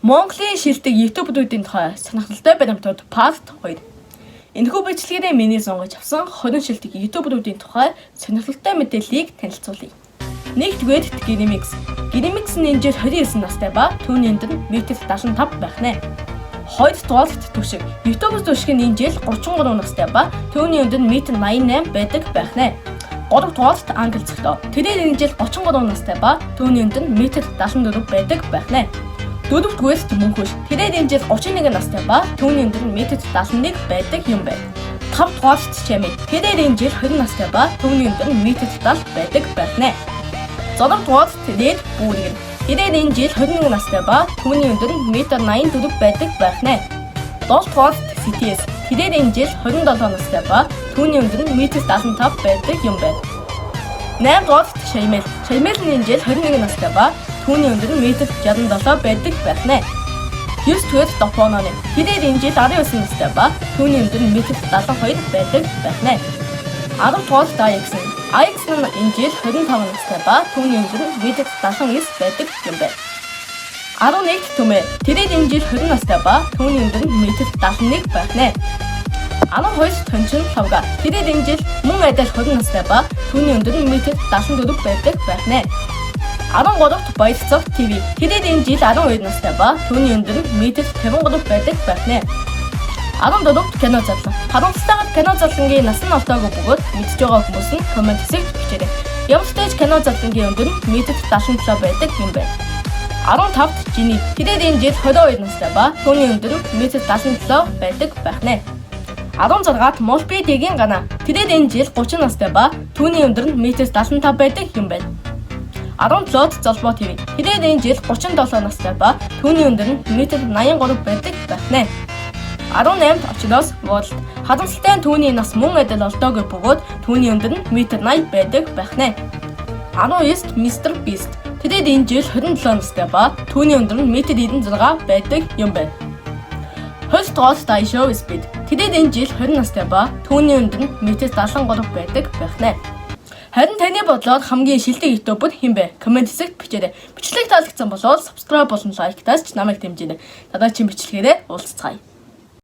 Монголын шилдэг YouTube-уудын тухай сонирхолтой баримтууд Part 2. Энэхүү бичлэгээрээ миний сонгож авсан 20 шилдэг YouTube-уудын тухай сонирхолтой мэдээллийг танилцуулъя. Нэгдүгээр Girimix. Girimix нь энэ жил 29 настай ба түүний өндөр 1.75 м байх нэ. Хоёрдугаар Түшиг. YouTube Түшиг нь энэ жил 33 настай ба түүний өндөр 1.88 м байдаг байх нэ. Гуравдугаар Англи Цогтоо. Тэрээр энэ жил 33 настай ба түүний өндөр 1.74 м байдаг байх нэ. Дөрөвдүгээр Мөнхөш. Тэрээр энэ жил 31 настай ба түүний өндөр 1.71 м байдаг юм байна. Тавдугаар Чамэ. Тэрээр энэ жил 20 настай ба түүний өндөр 1.70 м байдаг байх нэ. Зодогдугаар Тэрээр Бүргэн. Тэрээр энэ жил 21 настай ба түүний өндөр 1.84 м байдаг байх нэ. Долдугаар CTS. Тэрээр энэ жил 27 настай ба түүний өндөр 1.75 м байдаг юм байна. 8-дугаар Шаймэл. Шаймэл нь энэ жил 21 настай ба түүний өндөр 1.67 м байдаг байх нэ. 9-дугаар Допононы. Тэрээр энэ жил 19 настай ба түүний өндөр 1.72 м байдаг байх нэ. 10-дугаар Dayakson. Ayakson нь энэ жил 25 настай ба түүний өндөр 1.79 байдаг юм байна. 11 Түмэ. Тэрээр энэ жил 20 настай ба түүний өндөр 1.71 байх нэ. 12 Тончин Лавга. Тэрээр энэ жил мөн адил 20 настай ба түүний өндөр 1.74 м байдаг байх нэ. 13-т Баярцаг ТV. Тэрээр энэ жил 12 настай ба түүний өндөр 1.53 м байдаг байх нэ. 14-т Кино Задлан. Харамсалтай Кино Задлангийн насан олтойгоо бөгөөд мэдж байгаа хүмүүс нь комент хэсэгт бичээрэй. Явцдаж Кино Задлангийн өндөр 1.77 м байдаг юм байна. 15-т Жини. Тэрээр энэ жил 22 настай ба түүний өндөр 1.77 м байдаг байх нэ. 16-т Молбидигийн Гана. Тэрээр энэ жил 30 настай ба түүний өндөр 1.75 м байдаг юм байна. 17-т Золбоо ТV. Тэрээр энэ жил 37 настай ба түүний өндөр нь 1.83 м байдаг байх нэ. 18-т Очноос World. Харамсалтай түүний нас мөн адил олдоогүй бөгөөд түүний өндөр нь 1.80 м байдаг байх нэ. 19-т Mr Beast. Тэрээр энэ жил 27 настай ба түүний өндөр нь 1.96 м байдаг юм байна. 20-т Daisho Speed. Тэрээр энэ жил 20 настай ба түүний өндөр нь 1.73 м байдаг байх нэ. Харин таны бодлоор хамгийн шилдэг YouTube-д хэн бэ? Комент хэсэгт бичээрэй. Бичлэг таалагдсан бол subscribe болон лайктаас ч намайг дэмжээрэй. Дараагийн бичлэгээрээ уулзцгаая.